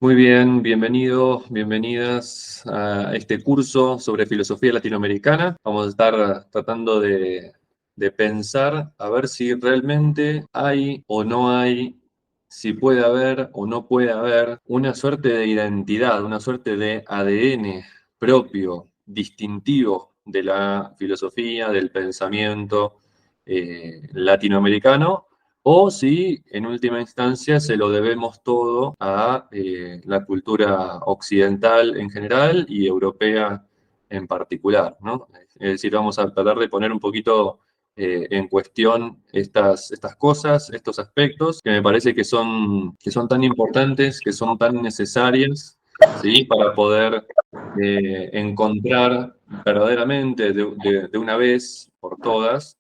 Muy bien, bienvenidos, bienvenidas a este curso sobre filosofía latinoamericana. Vamos a estar tratando de pensar a ver si realmente hay o no hay, si puede haber o no puede haber una suerte de identidad, una suerte de ADN propio, distintivo de la filosofía, del pensamiento latinoamericano, o si en última instancia se lo debemos todo a la cultura occidental en general y europea en particular, ¿no? Es decir, vamos a tratar de poner un poquito en cuestión estas cosas, estos aspectos que me parece que son tan importantes, que son tan necesarias, ¿sí? Para poder encontrar verdaderamente de una vez por todas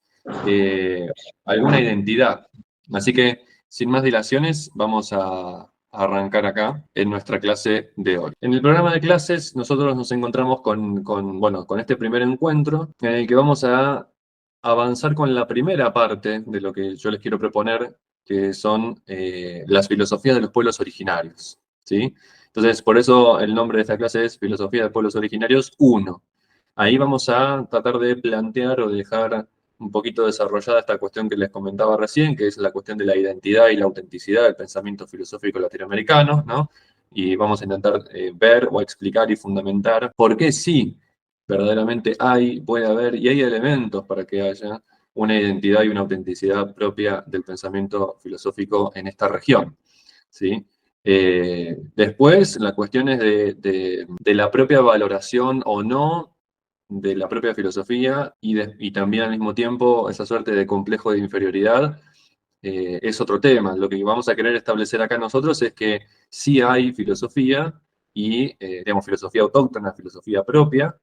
alguna identidad. Así que, sin más dilaciones, vamos a arrancar acá en nuestra clase de hoy. En el programa de clases, nosotros nos encontramos bueno, con este primer encuentro en el que vamos a avanzar con la primera parte de lo que yo les quiero proponer, que son las filosofías de los pueblos originarios, ¿sí? Entonces, por eso el nombre de esta clase es Filosofía de Pueblos Originarios 1. Ahí vamos a tratar de plantear o dejar un poquito desarrollada esta cuestión que les comentaba recién, que es la cuestión de la identidad y la autenticidad del pensamiento filosófico latinoamericano, ¿no? Y vamos a intentar ver o explicar y fundamentar por qué sí, verdaderamente puede haber y hay elementos para que haya una identidad y una autenticidad propia del pensamiento filosófico en esta región, ¿sí? Después, la cuestión es de la propia valoración o no de la propia filosofía y también al mismo tiempo esa suerte de complejo de inferioridad es otro tema. Lo que vamos a querer establecer acá nosotros es que sí hay filosofía y, digamos, filosofía autóctona, filosofía propia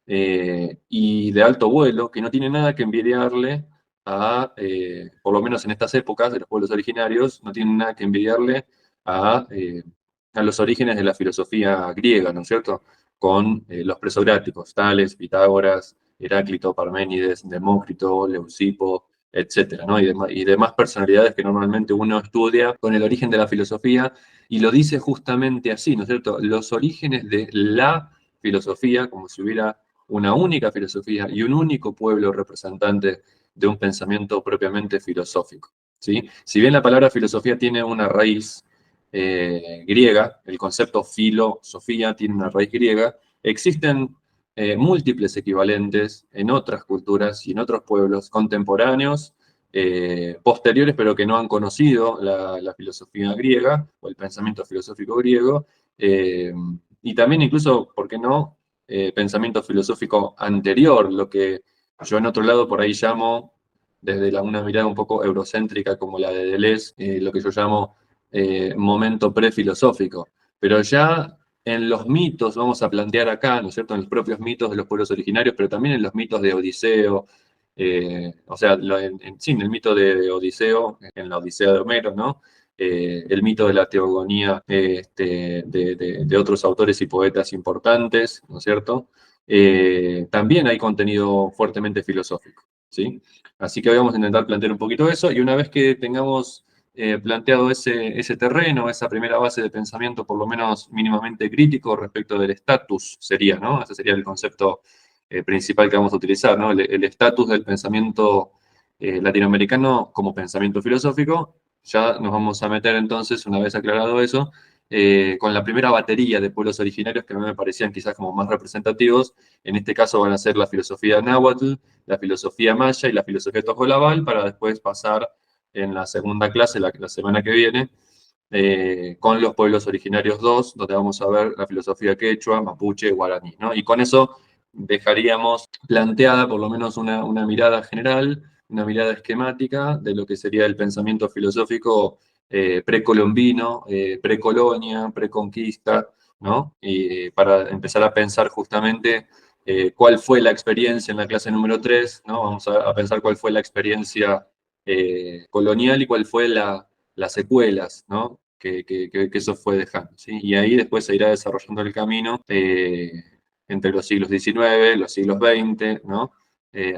y de alto vuelo, que no tiene nada que envidiarle por lo menos en estas épocas de los pueblos originarios, no tiene nada que envidiarle a, eh, a los orígenes de la filosofía griega, ¿no es cierto? Con los presocráticos, Tales, Pitágoras, Heráclito, Parménides, Demócrito, Leucipo, etcétera, ¿no? Y demás personalidades que normalmente uno estudia con el origen de la filosofía, y lo dice justamente así, ¿no es cierto? Los orígenes de la filosofía, como si hubiera una única filosofía y un único pueblo representante de un pensamiento propiamente filosófico, ¿sí? Si bien la palabra filosofía tiene una raíz griega, el concepto filosofía tiene una raíz griega, existen múltiples equivalentes en otras culturas y en otros pueblos contemporáneos, posteriores, pero que no han conocido la filosofía griega o el pensamiento filosófico griego, y también incluso, ¿por qué no?, pensamiento filosófico anterior, lo que yo en otro lado por ahí llamo, desde una mirada un poco eurocéntrica como la de Deleuze, lo que yo llamo momento prefilosófico. Pero ya en los mitos, vamos a plantear acá, ¿no es cierto?, en los propios mitos de los pueblos originarios, pero también en los mitos de Odiseo, o sea, sí, en el mito de Odiseo, en la Odisea de Homero, ¿no? El mito de la teogonía de otros autores y poetas importantes, ¿no es cierto? También hay contenido fuertemente filosófico, ¿sí? Así que hoy vamos a intentar plantear un poquito eso, y una vez que tengamos planteado ese terreno, esa primera base de pensamiento, por lo menos mínimamente crítico respecto del estatus, sería, ¿no? Ese sería el concepto principal que vamos a utilizar, ¿no? El estatus del pensamiento latinoamericano como pensamiento filosófico. Ya nos vamos a meter entonces, una vez aclarado eso, con la primera batería de pueblos originarios que a mí me parecían quizás como más representativos. En este caso van a ser la filosofía náhuatl, la filosofía maya y la filosofía tojolabal, para después pasar en la segunda clase, la semana que viene, con los pueblos originarios 2, donde vamos a ver la filosofía quechua, mapuche, guaraní, ¿no? Y con eso dejaríamos planteada por lo menos una mirada general, una mirada esquemática de lo que sería el pensamiento filosófico precolombino, precolonia, preconquista, ¿no? Y para empezar a pensar justamente cuál fue la experiencia en la clase número 3, ¿no? Vamos a pensar cuál fue la experiencia colonial y cuál fue las secuelas, ¿no? Que eso fue dejando, ¿sí? Y ahí después se irá desarrollando el camino entre los siglos XIX, los siglos XX, ¿no?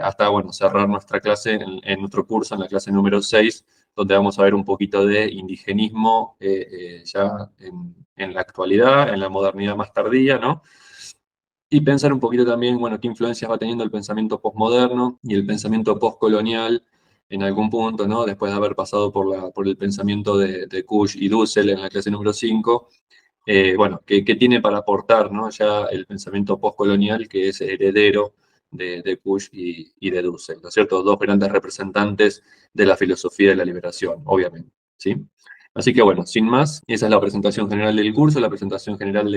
Hasta, bueno, cerrar nuestra clase en otro curso, en la clase número 6, donde vamos a ver un poquito de indigenismo ya en la actualidad, en la modernidad más tardía, ¿no? Y pensar un poquito también, bueno, qué influencias va teniendo el pensamiento postmoderno y el pensamiento postcolonial en algún punto, ¿no? Después de haber pasado por el pensamiento de Kusch y Dussel en la clase número 5, bueno, ¿qué tiene para aportar, ¿no? Ya el pensamiento postcolonial, que es heredero de Kusch y de Dussel, ¿no es cierto? Dos grandes representantes de la filosofía de la liberación, obviamente, ¿sí? Así que bueno, sin más, esa es la presentación general del curso, la presentación general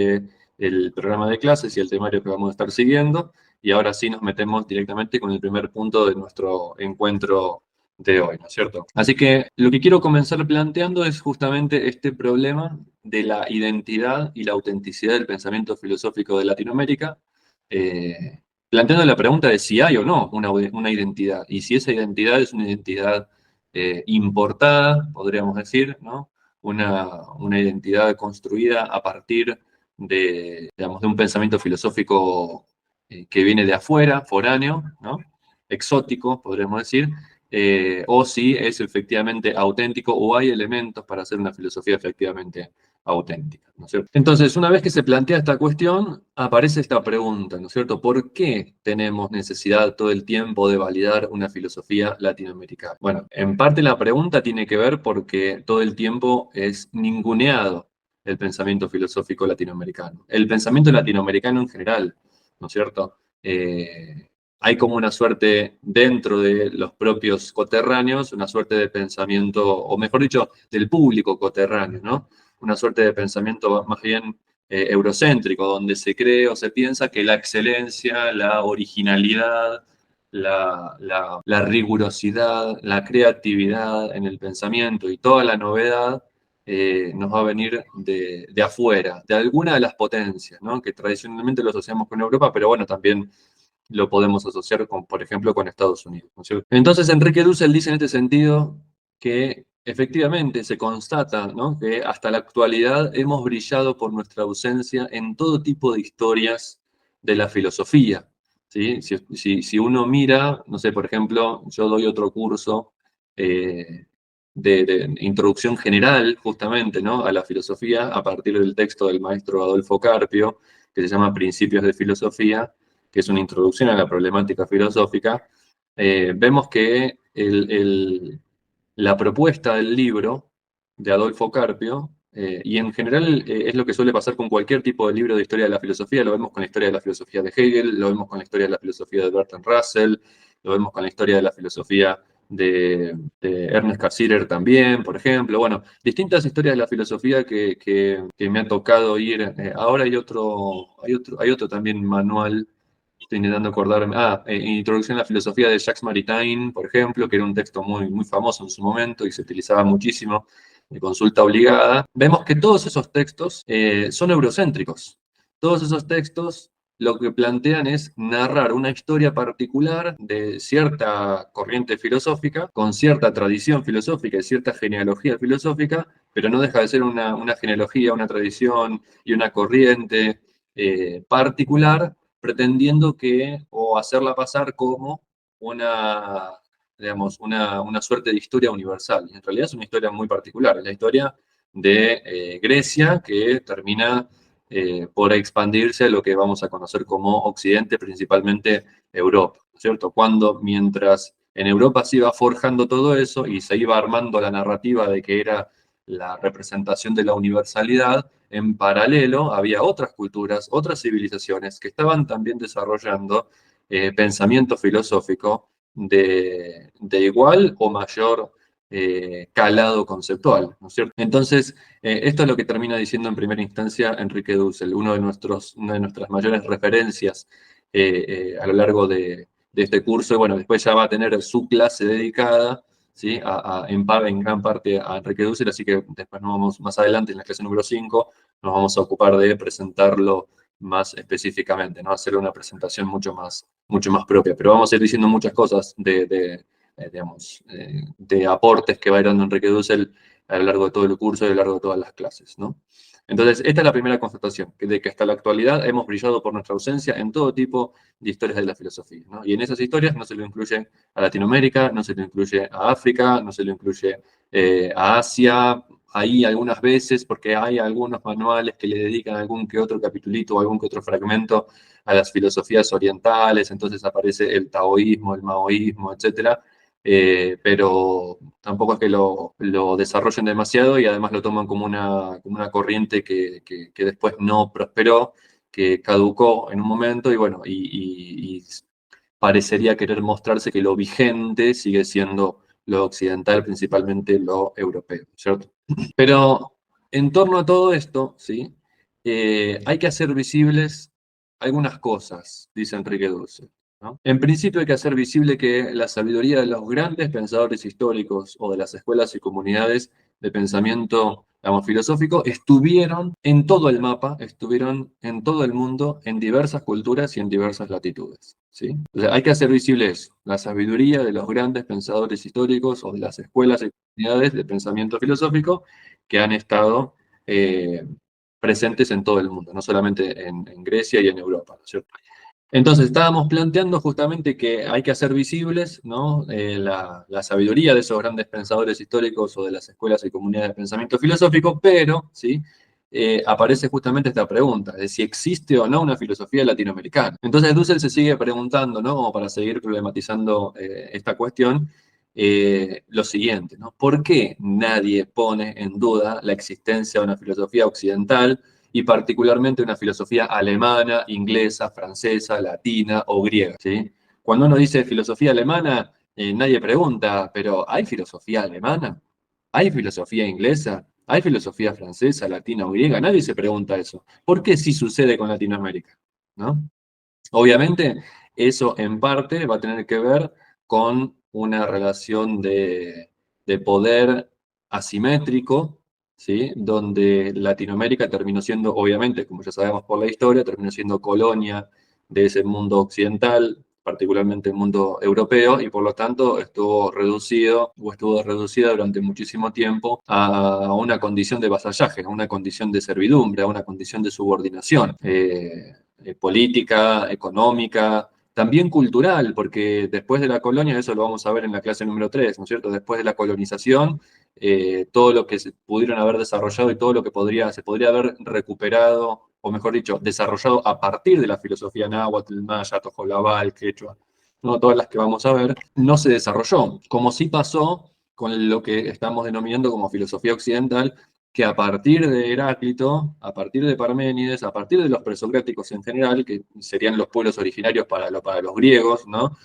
del programa de clases y el temario que vamos a estar siguiendo. Y ahora sí nos metemos directamente con el primer punto de nuestro encuentro de hoy, ¿no es cierto? Así que lo que quiero comenzar planteando es justamente este problema de la identidad y la autenticidad del pensamiento filosófico de Latinoamérica, planteando la pregunta de si hay o no una identidad, y si esa identidad es una identidad importada, podríamos decir, ¿no? Una identidad construida a partir de, digamos, de un pensamiento filosófico que viene de afuera, foráneo, ¿no? Exótico, podríamos decir, o si es efectivamente auténtico o hay elementos para hacer una filosofía efectivamente auténtica, ¿no es cierto? Entonces, una vez que se plantea esta cuestión, aparece esta pregunta, ¿no es cierto? ¿Por qué tenemos necesidad todo el tiempo de validar una filosofía latinoamericana? Bueno, en parte la pregunta tiene que ver porque todo el tiempo es ninguneado el pensamiento filosófico latinoamericano, el pensamiento latinoamericano en general, ¿no es cierto? Hay como una suerte dentro de los propios coterráneos, una suerte de pensamiento, o mejor dicho, del público coterráneo, ¿no? Una suerte de pensamiento más bien eurocéntrico, donde se cree o se piensa que la excelencia, la originalidad, la rigurosidad, la creatividad en el pensamiento y toda la novedad nos va a venir de afuera, de alguna de las potencias, ¿no? Que tradicionalmente lo asociamos con Europa, pero bueno, también lo podemos asociar con, por ejemplo, con Estados Unidos, ¿no es cierto? Entonces, Enrique Dussel dice en este sentido que efectivamente se constata, ¿no? Que hasta la actualidad hemos brillado por nuestra ausencia en todo tipo de historias de la filosofía, ¿sí? Si uno mira, no sé, por ejemplo, yo doy otro curso de introducción general, justamente, ¿no? A la filosofía a partir del texto del maestro Adolfo Carpio, que se llama Principios de Filosofía, que es una introducción a la problemática filosófica, vemos que la propuesta del libro de Adolfo Carpio, y en general es lo que suele pasar con cualquier tipo de libro de historia de la filosofía, lo vemos con la historia de la filosofía de Hegel, lo vemos con la historia de la filosofía de Bertrand Russell, lo vemos con la historia de la filosofía de Ernest Cassirer también, por ejemplo. Bueno, distintas historias de la filosofía que me ha tocado ir. Ahora hay otro también manual. Estoy intentando acordarme. Introducción a la filosofía de Jacques Maritain, por ejemplo, que era un texto muy, muy famoso en su momento y se utilizaba muchísimo de consulta obligada. Vemos que todos esos textos son eurocéntricos. Todos esos textos lo que plantean es narrar una historia particular de cierta corriente filosófica, con cierta tradición filosófica y cierta genealogía filosófica, pero no deja de ser una genealogía, una tradición y una corriente particular, pretendiendo o hacerla pasar como una, digamos, una suerte de historia universal. Y en realidad es una historia muy particular, es la historia de Grecia que termina por expandirse a lo que vamos a conocer como Occidente, principalmente Europa, ¿cierto? Mientras en Europa se iba forjando todo eso y se iba armando la narrativa de que era la representación de la universalidad, en paralelo había otras culturas, otras civilizaciones que estaban también desarrollando pensamiento filosófico de igual o mayor calado conceptual, ¿no es cierto? Entonces, esto es lo que termina diciendo en primera instancia Enrique Dussel, una de nuestras mayores referencias a lo largo de este curso. Y bueno, después ya va a tener su clase dedicada, ¿sí? En gran parte a Enrique Dussel, así que después nos vamos más adelante en la clase número 5, nos vamos a ocupar de presentarlo más específicamente, ¿no? Hacer una presentación mucho más propia. Pero vamos a ir diciendo muchas cosas digamos, de aportes que va a ir dando Enrique Dussel a lo largo de todo el curso y a lo largo de todas las clases, ¿no? Entonces, esta es la primera constatación, de que hasta la actualidad hemos brillado por nuestra ausencia en todo tipo de historias de la filosofía, ¿no? Y en esas historias no se lo incluye a Latinoamérica, no se lo incluye a África, no se lo incluye a Asia, ahí algunas veces, porque hay algunos manuales que le dedican algún que otro capitulito o algún que otro fragmento a las filosofías orientales, entonces aparece el taoísmo, el maoísmo, etcétera, pero tampoco es que lo desarrollen demasiado y además lo toman como una corriente que después no prosperó, que caducó en un momento y bueno, y parecería querer mostrarse que lo vigente sigue siendo lo occidental, principalmente lo europeo, ¿cierto? Pero en torno a todo esto, ¿sí? Hay que hacer visibles algunas cosas, dice Enrique Dussel, ¿no? En principio hay que hacer visible que la sabiduría de los grandes pensadores históricos o de las escuelas y comunidades de pensamiento, digamos, filosófico, estuvieron en todo el mapa, estuvieron en todo el mundo, en diversas culturas y en diversas latitudes, ¿sí? O sea, hay que hacer visible eso, la sabiduría de los grandes pensadores históricos o de las escuelas y comunidades de pensamiento filosófico que han estado presentes en todo el mundo, no solamente en Grecia y en Europa, ¿no es cierto? Entonces, estábamos planteando justamente que hay que hacer visibles, ¿no? La sabiduría de esos grandes pensadores históricos o de las escuelas y comunidades de pensamiento filosófico, pero, ¿sí? Aparece justamente esta pregunta de si existe o no una filosofía latinoamericana. Entonces, Dussel se sigue preguntando, ¿no? Como para seguir problematizando esta cuestión, lo siguiente, ¿no? ¿Por qué nadie pone en duda la existencia de una filosofía occidental y particularmente una filosofía alemana, inglesa, francesa, latina o griega, ¿sí? Cuando uno dice filosofía alemana, nadie pregunta, pero ¿hay filosofía alemana? ¿Hay filosofía inglesa? ¿Hay filosofía francesa, latina o griega? Nadie se pregunta eso. ¿Por qué sí sucede con Latinoamérica? ¿No? Obviamente, eso en parte va a tener que ver con una relación de poder asimétrico, ¿sí? Donde Latinoamérica terminó siendo, obviamente, como ya sabemos por la historia, terminó siendo colonia de ese mundo occidental, particularmente el mundo europeo, y por lo tanto estuvo reducido o estuvo reducida durante muchísimo tiempo a una condición de vasallaje, a una condición de servidumbre, a una condición de subordinación. Política, económica, también cultural, porque después de la colonia, eso lo vamos a ver en la clase número 3, ¿no es cierto? Después de la colonización, todo lo que se pudieron haber desarrollado y todo lo que se podría haber recuperado, o mejor dicho, desarrollado a partir de la filosofía náhuatl, maya, tojolabal, quechua, ¿no? Todas las que vamos a ver, no se desarrolló, como sí pasó con lo que estamos denominando como filosofía occidental, que a partir de Heráclito, a partir de Parménides, a partir de los presocráticos en general, que serían los pueblos originarios para los griegos, ¿no?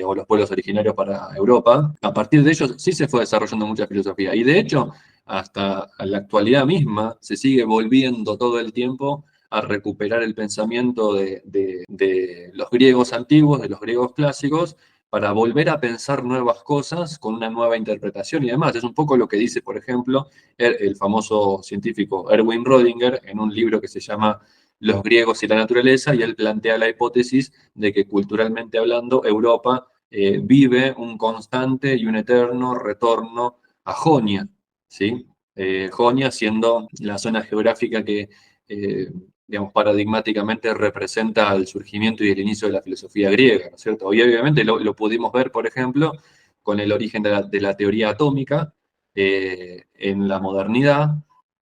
O los pueblos originarios para Europa, a partir de ellos sí se fue desarrollando mucha filosofía. Y de hecho, hasta la actualidad misma, se sigue volviendo todo el tiempo a recuperar el pensamiento de los griegos antiguos, de los griegos clásicos, para volver a pensar nuevas cosas con una nueva interpretación y demás. Es un poco lo que dice, por ejemplo, el famoso científico Erwin Rödinger en un libro que se llama Los griegos y la naturaleza, y él plantea la hipótesis de que culturalmente hablando, Europa vive un constante y un eterno retorno a Jonia, ¿sí? Jonia siendo la zona geográfica que, digamos, paradigmáticamente representa el surgimiento y el inicio de la filosofía griega, ¿no es cierto? Y obviamente lo pudimos ver, por ejemplo, con el origen de la teoría atómica en la modernidad,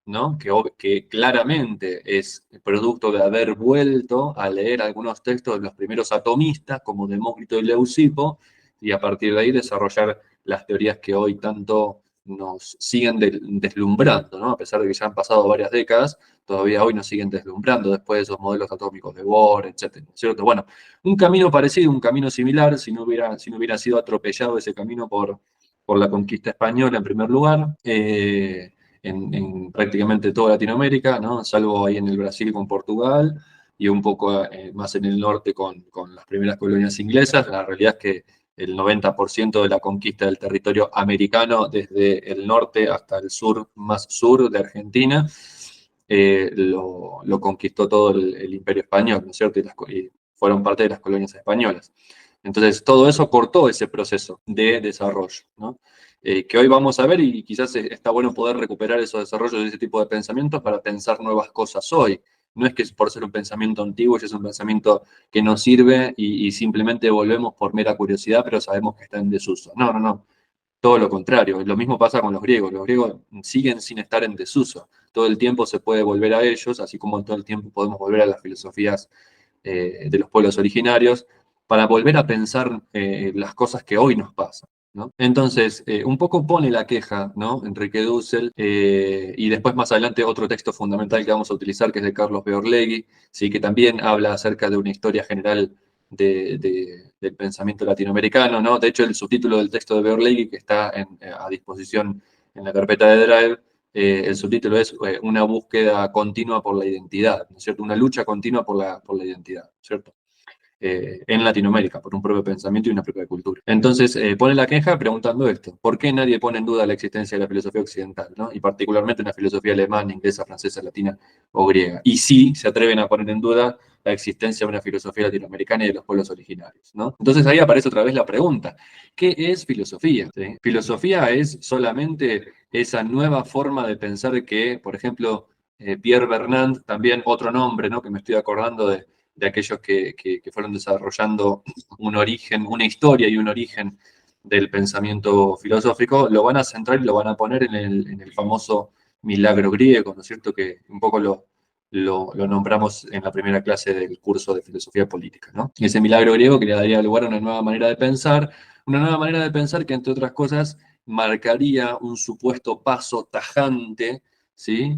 ¿no? Que claramente es producto de haber vuelto a leer algunos textos de los primeros atomistas, como Demócrito y Leucipo, y a partir de ahí desarrollar las teorías que hoy tanto nos siguen deslumbrando, ¿no? A pesar de que ya han pasado varias décadas, todavía hoy nos siguen deslumbrando después de esos modelos atómicos de Bohr, etcétera, ¿cierto? Bueno, un camino parecido, un camino similar, si no hubiera sido atropellado ese camino por la conquista española en primer lugar, en prácticamente toda Latinoamérica, ¿no? Salvo ahí en el Brasil con Portugal y un poco más en el norte con las primeras colonias inglesas. La realidad es que el 90% de la conquista del territorio americano, desde el norte hasta el sur, más sur de Argentina, lo conquistó todo el Imperio Español, ¿no es cierto? Y fueron parte de las colonias españolas. Entonces, todo eso cortó ese proceso de desarrollo, ¿no? que hoy vamos a ver y quizás está bueno poder recuperar esos desarrollos de ese tipo de pensamientos para pensar nuevas cosas hoy. No es que es por ser un pensamiento antiguo, ya es un pensamiento que nos sirve y simplemente volvemos por mera curiosidad, pero sabemos que está en desuso. No, no, no. Todo lo contrario. Lo mismo pasa con los griegos. Los griegos siguen sin estar en desuso. Todo el tiempo se puede volver a ellos, así como todo el tiempo podemos volver a las filosofías de los pueblos originarios, para volver a pensar las cosas que hoy nos pasan, ¿no? Entonces, un poco pone la queja, ¿no? Enrique Dussel, y después más adelante otro texto fundamental que vamos a utilizar, que es de Carlos Beorlegui, ¿sí? Que también habla acerca de una historia general del pensamiento latinoamericano, ¿no? De hecho, el subtítulo del texto de Beorlegui, que está a disposición en la carpeta de Drive, el subtítulo es una búsqueda continua por la identidad, ¿no es cierto? Una lucha continua por la identidad, ¿cierto? En Latinoamérica, por un propio pensamiento y una propia cultura. Entonces, pone la queja preguntando esto: ¿por qué nadie pone en duda la existencia de la filosofía occidental, ¿no? Y particularmente una filosofía alemana, inglesa, francesa, latina o griega? Y sí se atreven a poner en duda la existencia de una filosofía latinoamericana y de los pueblos originarios, ¿no? Entonces ahí aparece otra vez la pregunta: ¿qué es filosofía? ¿Sí? Filosofía es solamente esa nueva forma de pensar que, por ejemplo, Pierre Bernard, también otro nombre, ¿no? Que me estoy acordando de aquellos que fueron desarrollando un origen, una historia y un origen del pensamiento filosófico, lo van a centrar y lo van a poner en el famoso milagro griego, ¿no es cierto? Que un poco lo nombramos en la primera clase del curso de filosofía política, ¿no? Y ese milagro griego que le daría lugar a una nueva manera de pensar que, entre otras cosas, marcaría un supuesto paso tajante, ¿sí?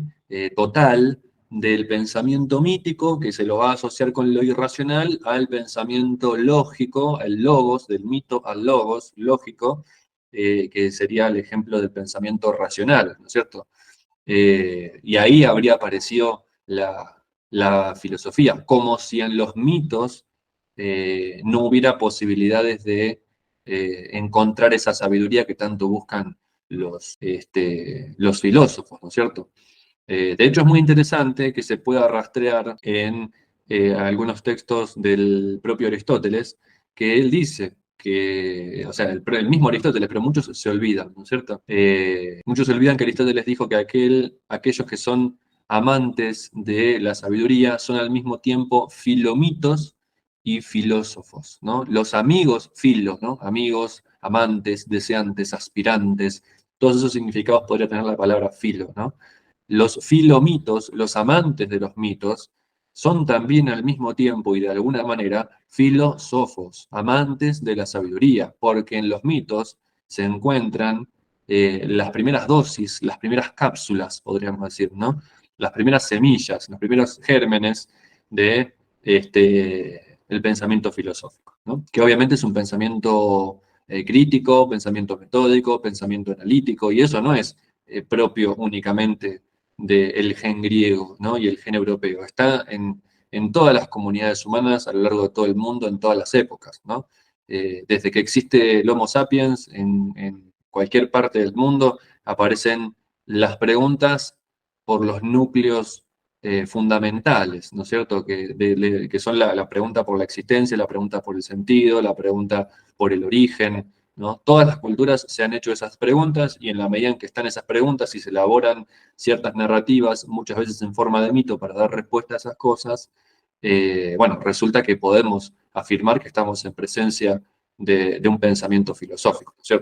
Total, del pensamiento mítico, que se lo va a asociar con lo irracional, al pensamiento lógico, el logos, del mito al logos, lógico, que sería el ejemplo del pensamiento racional, ¿no es cierto? Y ahí habría aparecido la filosofía, como si en los mitos no hubiera posibilidades de encontrar esa sabiduría que tanto buscan los filósofos, ¿no es cierto? De hecho, es muy interesante que se pueda rastrear en algunos textos del propio Aristóteles, que él dice que, o sea, el mismo Aristóteles, pero muchos se olvidan, ¿no es cierto? Muchos se olvidan que Aristóteles dijo que aquellos que son amantes de la sabiduría son al mismo tiempo filomitos y filósofos, ¿no? Los amigos, filos, ¿no? Amigos, amantes, deseantes, aspirantes, todos esos significados podría tener la palabra filo, ¿no? Los filomitos, los amantes de los mitos, son también al mismo tiempo y de alguna manera filósofos, amantes de la sabiduría, porque en los mitos se encuentran las primeras dosis, las primeras cápsulas, podríamos decir, ¿no? Las primeras semillas, los primeros gérmenes de el pensamiento filosófico, ¿no? Que obviamente es un pensamiento crítico, pensamiento metódico, pensamiento analítico, y eso no es propio únicamente del gen griego, ¿no? Y el gen europeo. Está en todas las comunidades humanas a lo largo de todo el mundo, en todas las épocas, ¿no? Desde que existe el Homo sapiens, en cualquier parte del mundo, aparecen las preguntas por los núcleos fundamentales, ¿no es cierto? Que son la pregunta por la existencia, la pregunta por el sentido, la pregunta por el origen, ¿no? Todas las culturas se han hecho esas preguntas y en la medida en que están esas preguntas y se elaboran ciertas narrativas, muchas veces en forma de mito, para dar respuesta a esas cosas, bueno, resulta que podemos afirmar que estamos en presencia de un pensamiento filosófico, ¿cierto?